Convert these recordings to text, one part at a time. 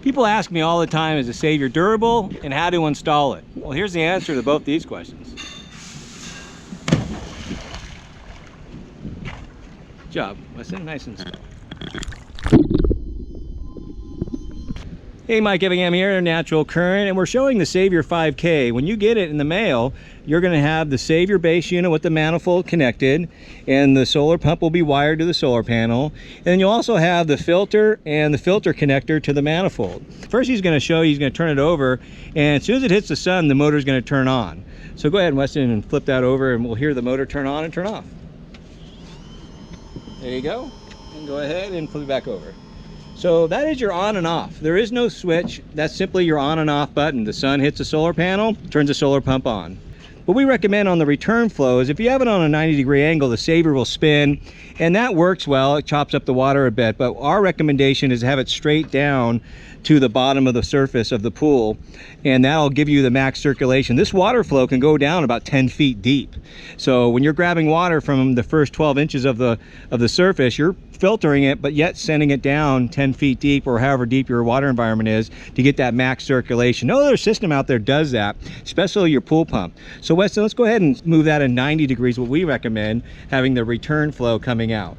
People ask me all the time, is the Savior durable and how to install it? Well, here's the answer to both these questions. Good job, Weston, nice and slow. Hey, Mike Everingham here, Natural Current, and we're showing the Savior 5K. When you get it in the mail, you're going to have the Savior base unit with the manifold connected, and the solar pump will be wired to the solar panel. And then you'll also have the filter and the filter connector to the manifold. First, he's going to show you, he's going to turn it over, and as soon as it hits the sun, the motor's going to turn on. So go ahead, Weston, and flip that over, and we'll hear the motor turn on and turn off. There you go. And go ahead and flip it back over. So that is your on and off. There is no switch. That's simply your on and off button. The sun hits the solar panel, turns the solar pump on. What we recommend on the return flow is if you have it on a 90-degree angle, the Savior will spin, and that works well. It chops up the water a bit, but our recommendation is to have it straight down to the bottom of the surface of the pool, and that'll give you the max circulation. This water flow can go down about 10 feet deep. So when you're grabbing water from the first 12 inches of the surface, you're filtering it, but yet sending it down 10 feet deep, or however deep your water environment is, to get that max circulation. No other system out there does that, especially your pool pump. So Weston, let's go ahead and move that at 90 degrees, what we recommend, having the return flow coming out.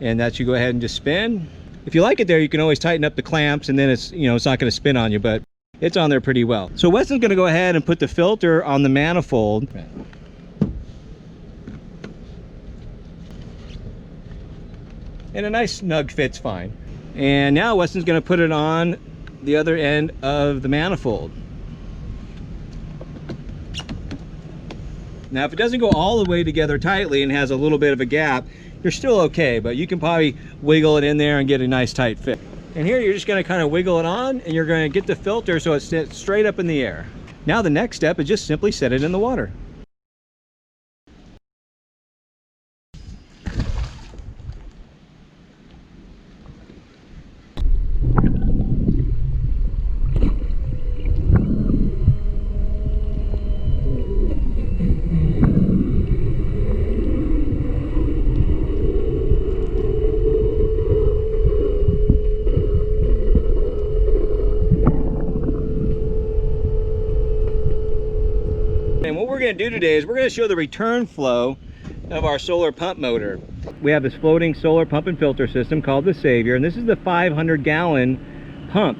And that you go ahead and just spin. If you like it there, you can always tighten up the clamps, and then it's, you know, it's not going to spin on you, but it's on there pretty well. So Weston's going to go ahead and put the filter on the manifold. And a nice snug fit's fine. And now Weston's going to put it on the other end of the manifold. Now if it doesn't go all the way together tightly and has a little bit of a gap, you're still okay, but you can probably wiggle it in there and get a nice tight fit. And here you're just going to kind of wiggle it on, and you're going to get the filter so it sits straight up in the air. Now the next step is just simply set it in the water. And what we're going to do today is we're going to show the return flow of our solar pump motor. We have this floating solar pump and filter system called the Savior, and this is the 500-gallon pump.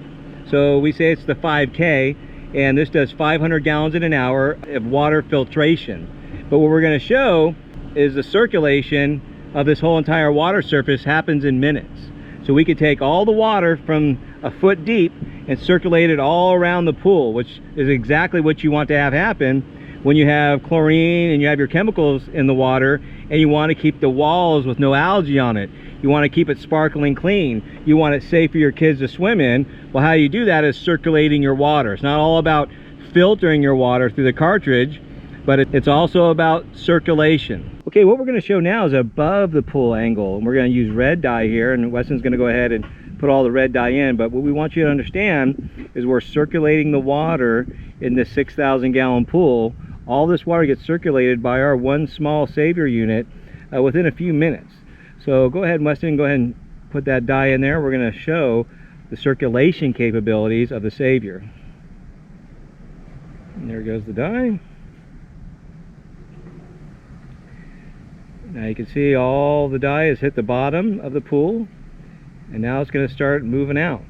So we say it's the 5K, and this does 500 gallons in an hour of water filtration. But what we're going to show is the circulation of this whole entire water surface happens in minutes. So we could take all the water from a foot deep and circulate it all around the pool, which is exactly what you want to have happen when you have chlorine and you have your chemicals in the water, and you want to keep the walls with no algae on it. You want to keep it sparkling clean. You want it safe for your kids to swim in. Well, how you do that is circulating your water. It's not all about filtering your water through the cartridge, but it's also about circulation. Okay, what we're going to show now is above the pool angle, and we're going to use red dye here, and Weston's going to go ahead and put all the red dye in. But what we want you to understand is we're circulating the water in this 6,000 gallon pool. All this water gets circulated by our one small Savior unit within a few minutes. So go ahead, Weston, go ahead and put that dye in there. We're going to show the circulation capabilities of the Savior. And there goes the dye. Now you can see all the dye has hit the bottom of the pool, and now it's going to start moving out.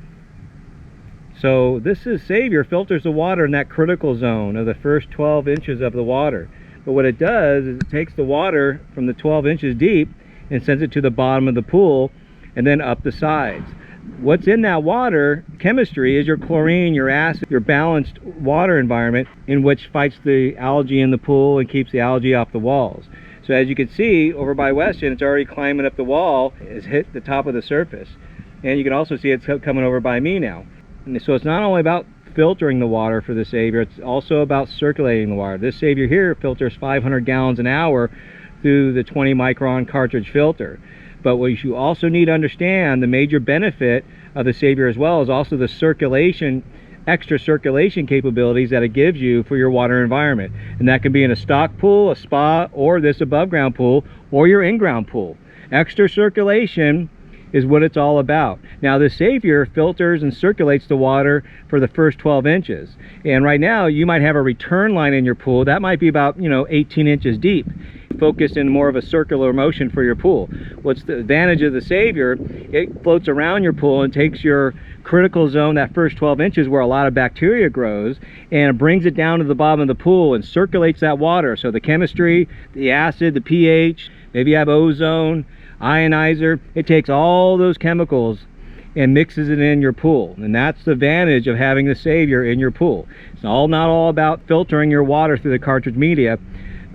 So this is Savior filters the water in that critical zone of the first 12 inches of the water. But what it does is it takes the water from the 12 inches deep and sends it to the bottom of the pool and then up the sides. What's in that water chemistry is your chlorine, your acid, your balanced water environment, in which fights the algae in the pool and keeps the algae off the walls. So as you can see over by Weston, it's already climbing up the wall, it's hit the top of the surface. And you can also see it's coming over by me now. And so it's not only about filtering the water for the Savior, it's also about circulating the water. This Savior here filters 500 gallons an hour through the 20 micron cartridge filter. But what you also need to understand, the major benefit of the Savior as well is also the circulation, extra circulation capabilities that it gives you for your water environment. And that can be in a stock pool, a spa, or this above ground pool, or your in-ground pool. Extra circulation is what it's all about. Now the Savior filters and circulates the water for the first 12 inches. And right now you might have a return line in your pool that might be about 18 inches deep, focused in more of a circular motion for your pool. What's the advantage of the Savior? It floats around your pool and takes your critical zone, that first 12 inches where a lot of bacteria grows, and it brings it down to the bottom of the pool and circulates that water. So the chemistry, the acid, the pH, maybe you have ozone, ionizer, it takes all those chemicals and mixes it in your pool. And that's the advantage of having the Savior in your pool. It's not all about filtering your water through the cartridge media.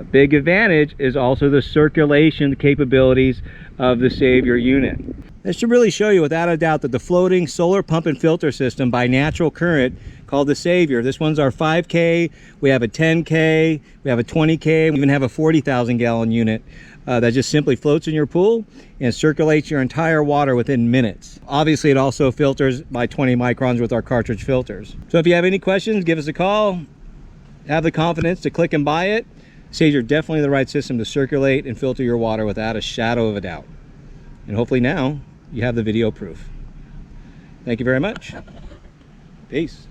A big advantage is also the circulation capabilities of the Savior unit. This should really show you without a doubt that the floating solar pump and filter system by natural current called the Savior. This one's our 5K, we have a 10K, we have a 20K, we even have a 40,000 gallon unit that just simply floats in your pool and circulates your entire water within minutes. Obviously it also filters by 20 microns with our cartridge filters. So if you have any questions, give us a call. Have the confidence to click and buy it. Savior, definitely the right system to circulate and filter your water without a shadow of a doubt. And hopefully now you have the video proof. Thank you very much. Peace.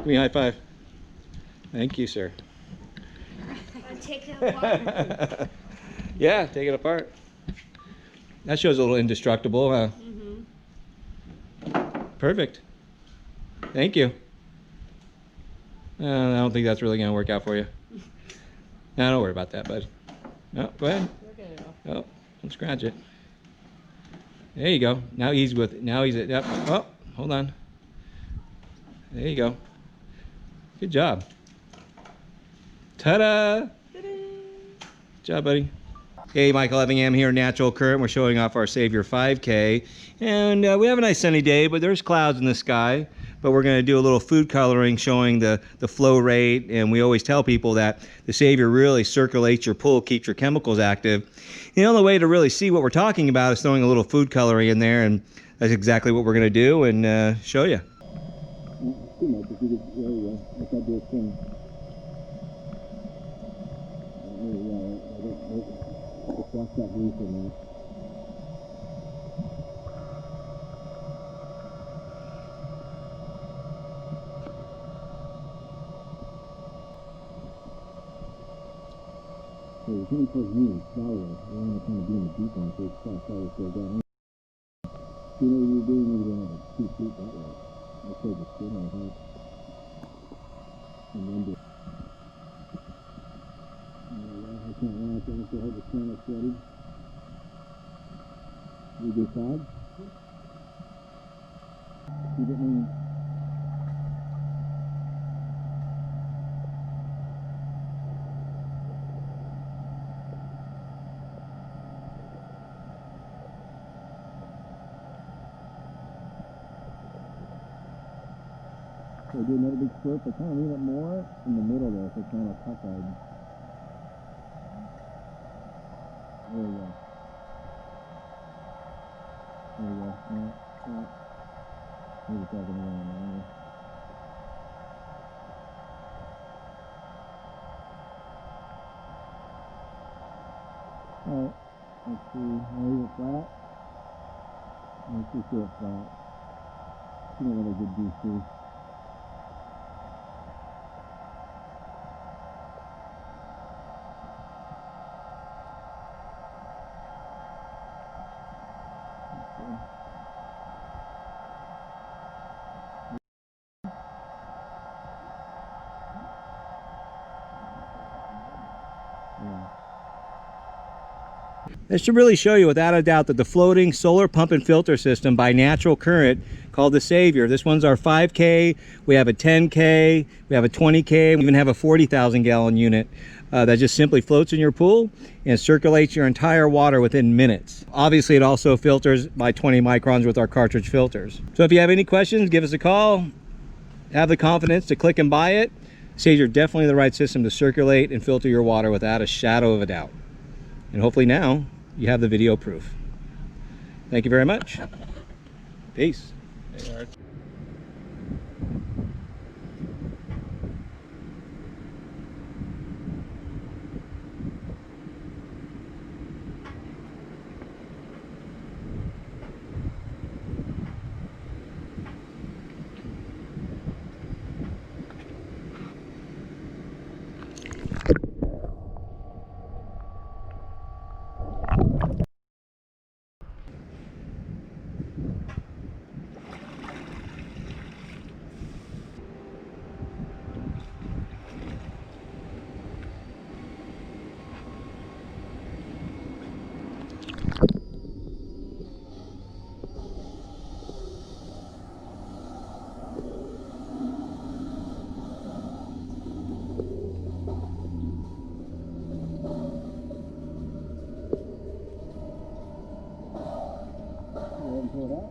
Give me a high five. Thank you, sir. Take it apart. Yeah, take it apart. That shows a little indestructible, huh? Perfect. Thank you. I don't think that's really going to work out for you. No, don't worry about that, bud. No, go ahead. Oh, don't scratch it. There you go. Now he's with it. Now he's at. Yep. Oh, hold on. There you go. Good job. Ta-da! Good job, buddy. Hey, Michael Effingham here, Natural Current. We're showing off our Savior 5K. And we have a nice sunny day, but there's clouds in the sky. But we're going to do a little food coloring showing the flow rate. And we always tell people that the Savior really circulates your pool, keeps your chemicals active. The only way to really see what we're talking about is throwing a little food coloring in there. And that's exactly what we're going to do and show you. Watch that reef in there. So you're coming towards me, shallower. You want to kind of be in the deep end, so it's shallow to go down. You know what you're doing, maybe you have 2 feet that way. I'll say the skin will help. And then do I can't launch it, so hold the camera steady. You do fog? You get me? So do another big stroke, but kind of lean it more in the middle there, so it's kind of cockeyed. There you go. There you go. Yeah. Maybe it's all going around now. Alright, let's see. I'll leave it flat. Let's just do it flat. See what I did do too. This should really show you without a doubt that the floating solar pump and filter system by Natural Current called the Savior. This one's our 5K, we have a 10K, we have a 20K, we even have a 40,000 gallon unit that just simply floats in your pool and circulates your entire water within minutes. Obviously it also filters by 20 microns with our cartridge filters. So if you have any questions, give us a call. Have the confidence to click and buy it. Savior definitely the right system to circulate and filter your water without a shadow of a doubt. And hopefully now you have the video proof. Thank you very much. Peace. Pull it out.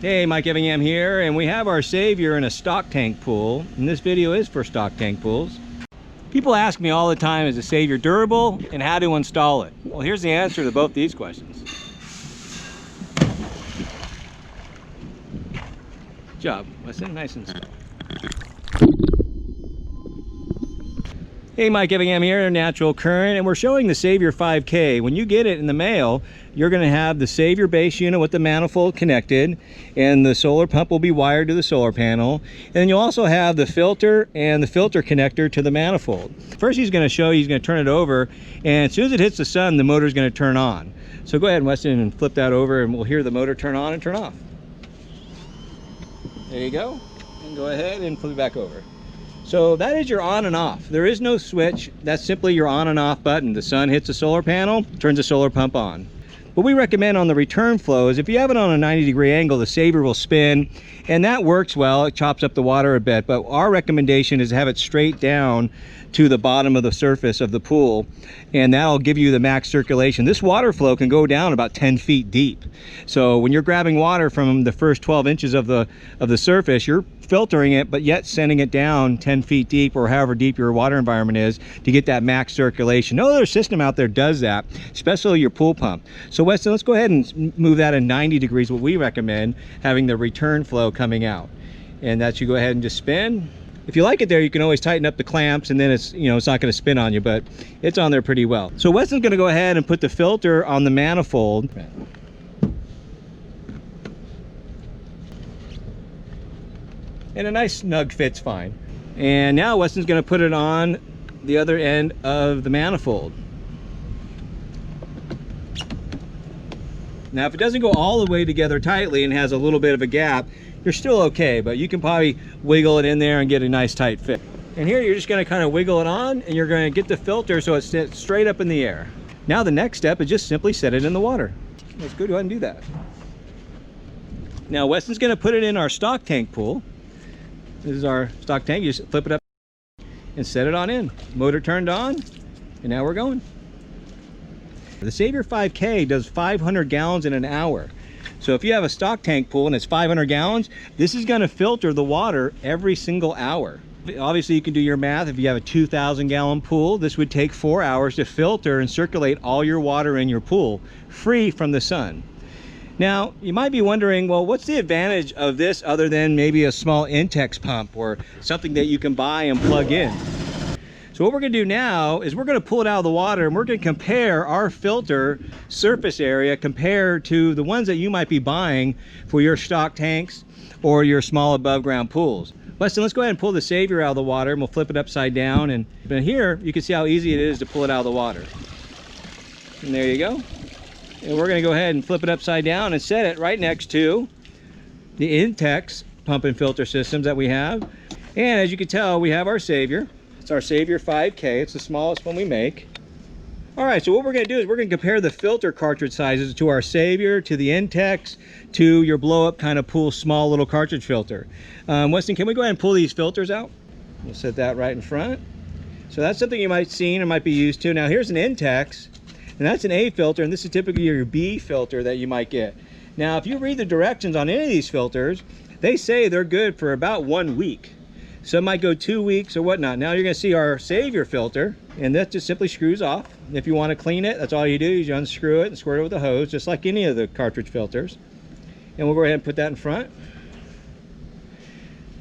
Hey, Mike Effingham here, and we have our Savior in a stock tank pool, and this video is for stock tank pools. People ask me all the time, is the Savior durable, and how to install it? Well, here's the answer to both these questions. Good job, Weston, nice install. Hey, Mike Effingham here, Natural Current, and we're showing the Savior 5K. When you get it in the mail, you're going to have the Savior base unit with the manifold connected, and the solar pump will be wired to the solar panel. And then you'll also have the filter and the filter connector to the manifold. First, he's going to show you, he's going to turn it over, and as soon as it hits the sun, the motor's going to turn on. So go ahead, Weston, and flip that over, and we'll hear the motor turn on and turn off. There you go. And go ahead and flip it back over. So that is your on and off. There is no switch. That's simply your on and off button. The sun hits the solar panel, turns the solar pump on. What we recommend on the return flow is if you have it on a 90-degree angle, the Savior will spin, and that works well. It chops up the water a bit, but our recommendation is to have it straight down to the bottom of the surface of the pool, and that'll give you the max circulation. This water flow can go down about 10 feet deep. So when you're grabbing water from the first 12 inches of the surface, you're filtering it, but yet sending it down 10 feet deep, or however deep your water environment is, to get that max circulation. No other system out there does that, especially your pool pump. So Weston, let's go ahead and move that in 90 degrees, what we recommend, having the return flow coming out. And that you go ahead and just spin. If you like it there, you can always tighten up the clamps, and then it's, you know, it's not going to spin on you, but it's on there pretty well. So Weston's going to go ahead and put the filter on the manifold. And a nice snug fits fine. And now Weston's going to put it on the other end of the manifold. Now if it doesn't go all the way together tightly and has a little bit of a gap, you're still okay, but you can probably wiggle it in there and get a nice tight fit. And here you're just going to kind of wiggle it on, and you're going to get the filter so it sits straight up in the air. Now the next step is just simply set it in the water. Let's go ahead and do that. Now Weston's going to put it in our stock tank pool. This is our stock tank. You just flip it up and set it on in. Motor turned on, and now we're going. The Savior 5K does 500 gallons in an hour. So if you have a stock tank pool and it's 500 gallons, this is going to filter the water every single hour. Obviously you can do your math. If you have a 2,000 gallon pool, this would take 4 hours to filter and circulate all your water in your pool, free from the sun. Now, you might be wondering, well, what's the advantage of this other than maybe a small Intex pump or something that you can buy and plug in? So what we're going to do now is we're going to pull it out of the water, and we're going to compare our filter surface area compared to the ones that you might be buying for your stock tanks or your small above ground pools. Weston, let's go ahead and pull the Savior out of the water, and we'll flip it upside down. And here you can see how easy it is to pull it out of the water. And there you go. And we're going to go ahead and flip it upside down and set it right next to the Intex pump and filter systems that we have. And as you can tell, we have our Savior. It's our Savior 5K. It's the smallest one we make. All right, so what we're going to do is we're going to compare the filter cartridge sizes to our Savior, to the Intex, to your blow-up kind of pool small little cartridge filter. Weston, can we go ahead and pull these filters out? We'll set that right in front. So that's something you might have seen or might be used to. Now here's an Intex, and that's an A filter, and this is typically your B filter that you might get. Now if you read the directions on any of these filters, they say they're good for about 1 week. Some might go 2 weeks or whatnot. Now you're going to see our Savior filter, and that just simply screws off. If you want to clean it, that's all you do. You unscrew it and squirt it with a hose, just like any of the cartridge filters. And we'll go ahead and put that in front.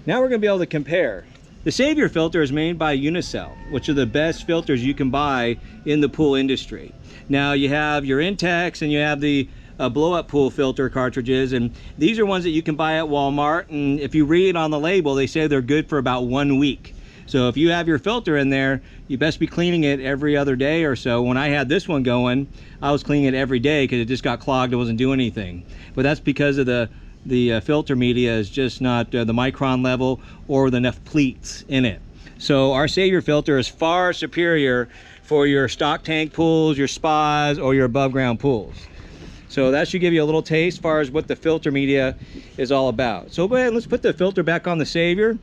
Now we're going to be able to compare. The Savior filter is made by Unicell, which are the best filters you can buy in the pool industry. Now you have your Intex and you have the blow-up pool filter cartridges, and these are ones that you can buy at Walmart, and if you read on the label, they say they're good for about 1 week. So if you have your filter in there, you best be cleaning it every other day or so. When I had this one going, I was cleaning it every day because it just got clogged. It wasn't doing anything. But that's because of the filter media is just not the micron level or the enough pleats in it. So our Savior filter is far superior for your stock tank pools, your spas, or your above ground pools. So that should give you a little taste as far as what the filter media is all about. So go ahead, let's put the filter back on the Savior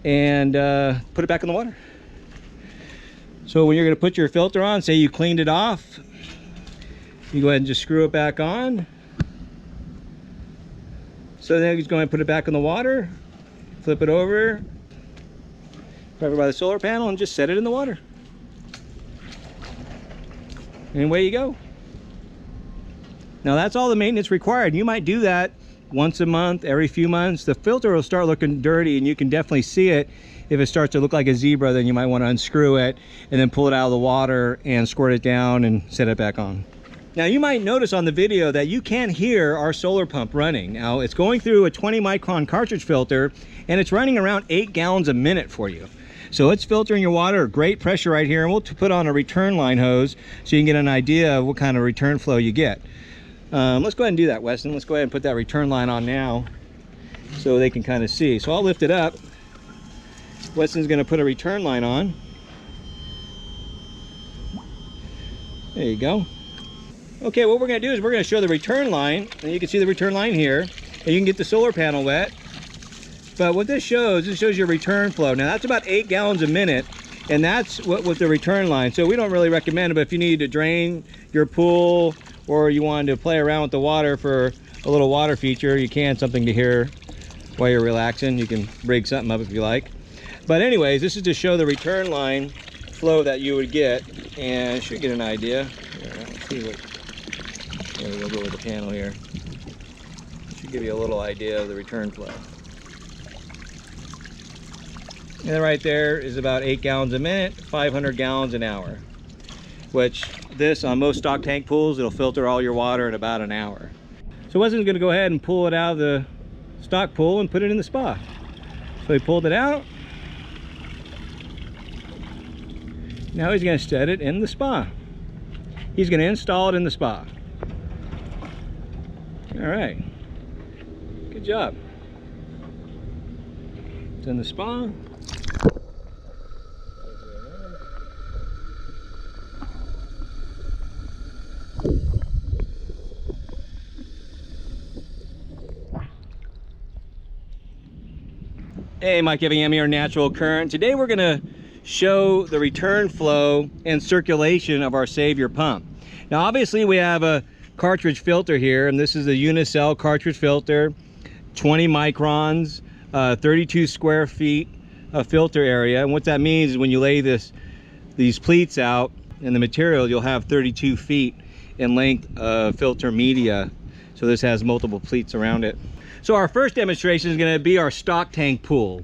and put it back in the water. So when you're going to put your filter on, say you cleaned it off, you go ahead and just screw it back on. So then he's going to put it back in the water, flip it over, right by the solar panel, and just set it in the water. And away you go. Now that's all the maintenance required. You might do that once a month, every few months. The filter will start looking dirty, and you can definitely see it. If it starts to look like a zebra, then you might want to unscrew it and then pull it out of the water and squirt it down and set it back on. Now you might notice on the video that you can't hear our solar pump running. Now it's going through a 20 micron cartridge filter, and it's running around 8 gallons a minute for you. So it's filtering your water, great pressure right here, and we'll put on a return line hose so you can get an idea of what kind of return flow you get. Let's go ahead and do that, Weston. Let's go ahead and put that return line on now so they can kind of see. So I'll lift it up. Weston's going to put a return line on. There you go. Okay, what we're going to do is we're going to show the return line, and you can see the return line here, and you can get the solar panel wet. But what this shows your return flow. Now that's about 8 gallons a minute, and that's what with the return line. So we don't really recommend it, but if you need to drain your pool or you wanted to play around with the water for a little water feature, you can, something to hear while you're relaxing. You can rig something up if you like. But anyways, this is to show the return line flow that you would get, and should get an idea. Here, let's see what, there we'll go with the panel here. Should give you a little idea of the return flow. And then right there is about 8 gallons a minute, 500 gallons an hour, which this on most stock tank pools, it'll filter all your water in about an hour. So Weston's going to go ahead and pull it out of the stock pool and put it in the spa. So he pulled it out. Now he's going to set it in the spa. He's going to install it in the spa. All right, good job. It's in the spa. Hey, Mike giving you your natural current. Today we're going to show the return flow and circulation of our Savior pump. Now obviously we have a cartridge filter here, and this is a unicell cartridge filter, 20 microns, 32 square feet of filter area. And what that means is when you lay these pleats out in the material, you'll have 32 feet in length of filter media. So this has multiple pleats around it. So our first demonstration is going to be our stock tank pool.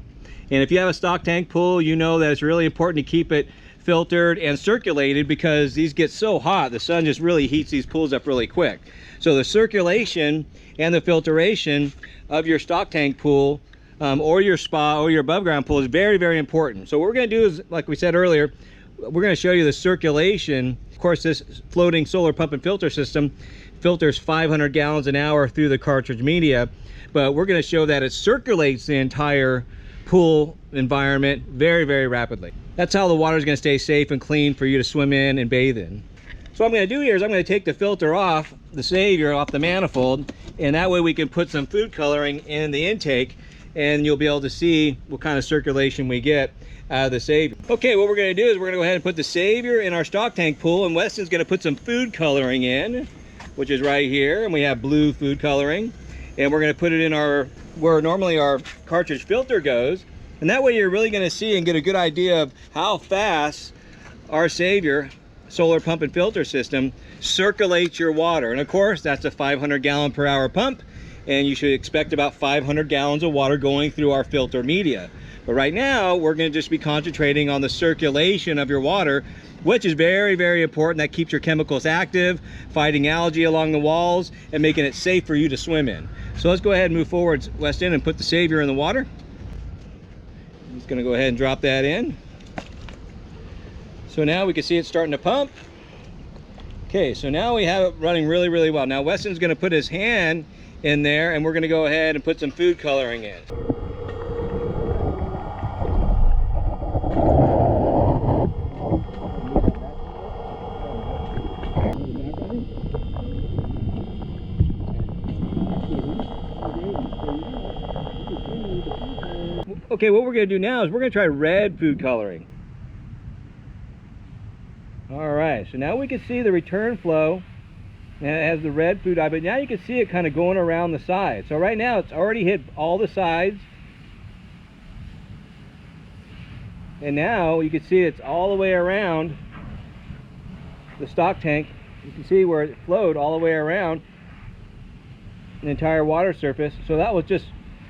And if you have a stock tank pool, you know that it's really important to keep it filtered and circulated, because these get so hot, the sun just really heats these pools up really quick. So the circulation and the filtration of your stock tank pool or your spa or your above ground pool is very, very important. So what we're going to do is, like we said earlier, we're going to show you the circulation. Of course, this floating solar pump and filter system filters 500 gallons an hour through the cartridge media, but we're going to show that it circulates the entire pool environment very, very rapidly. That's how the water is going to stay safe and clean for you to swim in and bathe in. So what I'm going to do here is I'm going to take the filter off, the Savior off the manifold, and that way we can put some food coloring in the intake, and you'll be able to see what kind of circulation we get out of the Savior. Okay, what we're going to do is we're going to go ahead and put the Savior in our stock tank pool, and Weston's going to put some food coloring in, which is right here, and we have blue food coloring, and we're going to put it in where normally our cartridge filter goes, and that way you're really going to see and get a good idea of how fast our Savior solar pump and filter system circulates your water. And of course, that's a 500 gallon per hour pump, and you should expect about 500 gallons of water going through our filter media. But right now we're going to just be concentrating on the circulation of your water, which is very, very important. That keeps your chemicals active, fighting algae along the walls, and making it safe for you to swim in. So let's go ahead and move forward, Weston, and put the Savior in the water. I'm just going to go ahead and drop that in. So now we can see it starting to pump. Okay, so now we have it running really, really well. Now Weston's going to put his hand in there, and we're going to go ahead and put some food coloring in. Okay, what we're going to do now is we're going to try red food coloring. All right, so now we can see the return flow And it has the red food dye, but now you can see it kind of going around the sides. So right now it's already hit all the sides. And now you can see it's all the way around the stock tank. You can see where it flowed all the way around the entire water surface. So that was just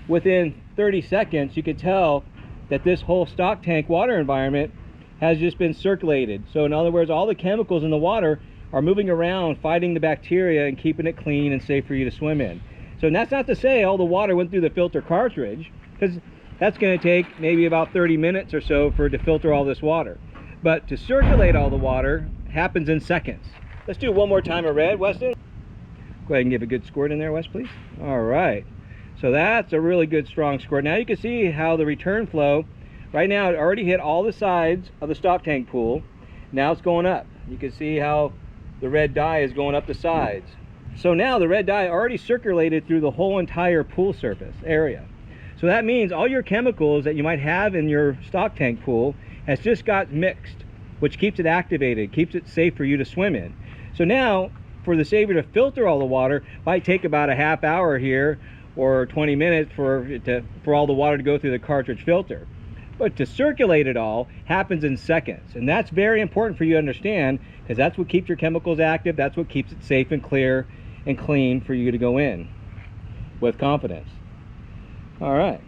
within 30 seconds. You could tell that this whole stock tank water environment has just been circulated. So in other words, all the chemicals in the water are moving around, fighting the bacteria and keeping it clean and safe for you to swim in. So that's not to say all the water went through the filter cartridge, because that's going to take maybe about 30 minutes or so for it to filter all this water. But to circulate all the water happens in seconds. Let's do one more time of red, Weston. Go ahead and give a good squirt in there, Wes, please. All right. So that's a really good strong squirt. Now you can see how the return flow, right now it already hit all the sides of the stock tank pool. Now it's going up. You can see how the red dye is going up the sides. So now the red dye already circulated through the whole entire pool surface area. So that means all your chemicals that you might have in your stock tank pool has just got mixed, which keeps it activated, keeps it safe for you to swim in. So now for the Savior to filter all the water might take about a half hour here or 20 minutes for all the water to go through the cartridge filter. But to circulate it all happens in seconds. And that's very important for you to understand, because that's what keeps your chemicals active. That's what keeps it safe and clear and clean for you to go in with confidence. All right.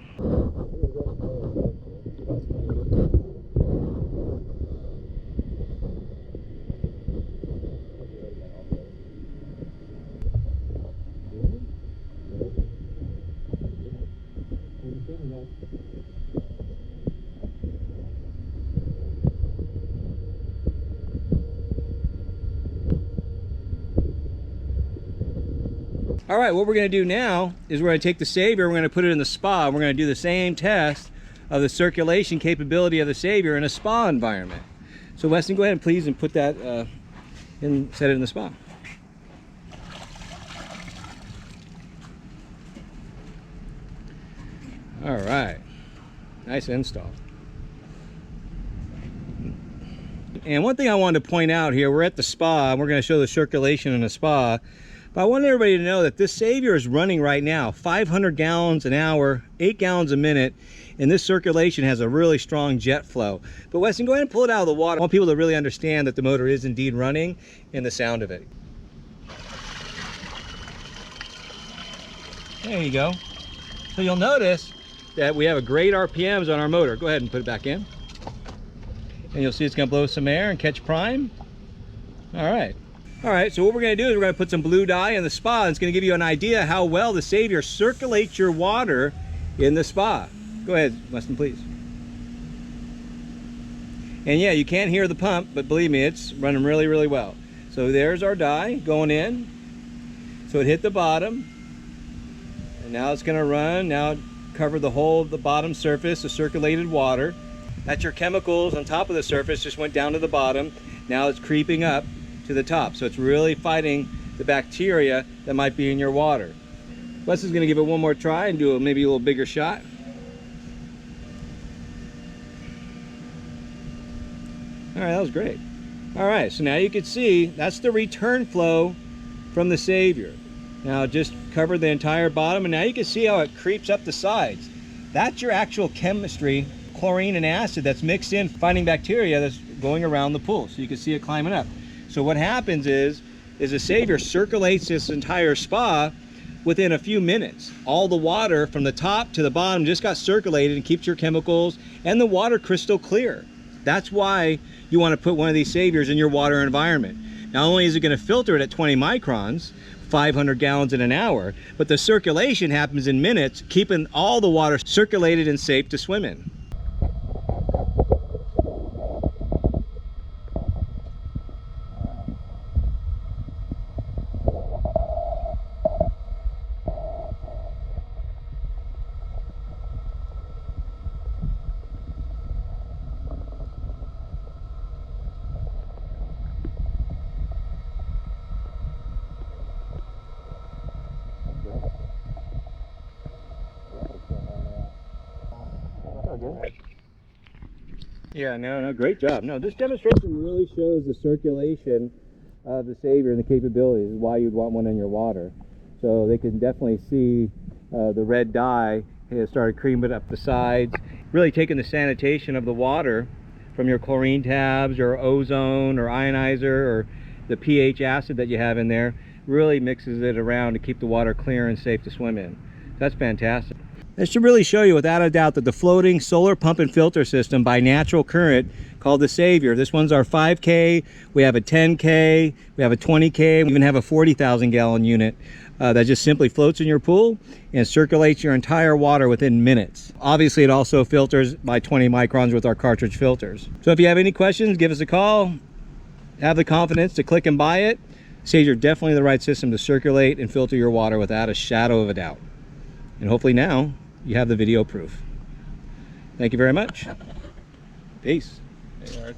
All right, what we're going to do now is we're going to take the Savior, we're going to put it in the spa, and we're going to do the same test of the circulation capability of the Savior in a spa environment. So Weston, go ahead and please and put that and set it in the spa. All right, nice install. And one thing I wanted to point out here, we're at the spa, and we're going to show the circulation in the spa. But I want everybody to know that this Savior is running right now 500 gallons an hour, 8 gallons a minute, and this circulation has a really strong jet flow. But Weston, go ahead and pull it out of the water. I want people to really understand that the motor is indeed running and the sound of it. There you go. So you'll notice that we have a great RPMs on our motor. Go ahead and put it back in. And you'll see it's going to blow some air and catch prime. All right. All right, so what we're going to do is we're going to put some blue dye in the spa, and it's going to give you an idea how well the Savior circulates your water in the spa. Go ahead, Weston, please. And yeah, you can't hear the pump, but believe me, it's running really, really well. So there's our dye going in. So it hit the bottom, and now it's going to run. Now it covered the whole of the bottom surface of circulated water. That's your chemicals on top of the surface just went down to the bottom. Now it's creeping up to the top, so it's really fighting the bacteria that might be in your water. Wes is going to give it one more try and do maybe a little bigger shot. All right, that was great. All right, so now you can see that's the return flow from the Savior. Now just covered the entire bottom, and now you can see how it creeps up the sides. That's your actual chemistry, chlorine and acid that's mixed in, fighting bacteria that's going around the pool. So you can see it climbing up. So what happens is the Savior circulates this entire spa within a few minutes. All the water from the top to the bottom just got circulated and keeps your chemicals and the water crystal clear. That's why you want to put one of these Saviors in your water environment. Not only is it going to filter it at 20 microns, 500 gallons in an hour, but the circulation happens in minutes, keeping all the water circulated and safe to swim in. Yeah, no, great job. No, this demonstration really shows the circulation of the Savior and the capabilities is why you'd want one in your water. So they can definitely see the red dye has started creaming up the sides, really taking the sanitation of the water from your chlorine tabs or ozone or ionizer or the pH acid that you have in there, really mixes it around to keep the water clear and safe to swim in. That's fantastic. This should really show you without a doubt that the floating solar pump and filter system by natural current called the Savior. This one's our 5K, we have a 10K, we have a 20K, we even have a 40,000 gallon unit that just simply floats in your pool and circulates your entire water within minutes. Obviously, it also filters by 20 microns with our cartridge filters. So if you have any questions, give us a call. Have the confidence to click and buy it. Savior, definitely the right system to circulate and filter your water without a shadow of a doubt. And hopefully now you have the video proof. Thank you very much. Peace. Hey, Art.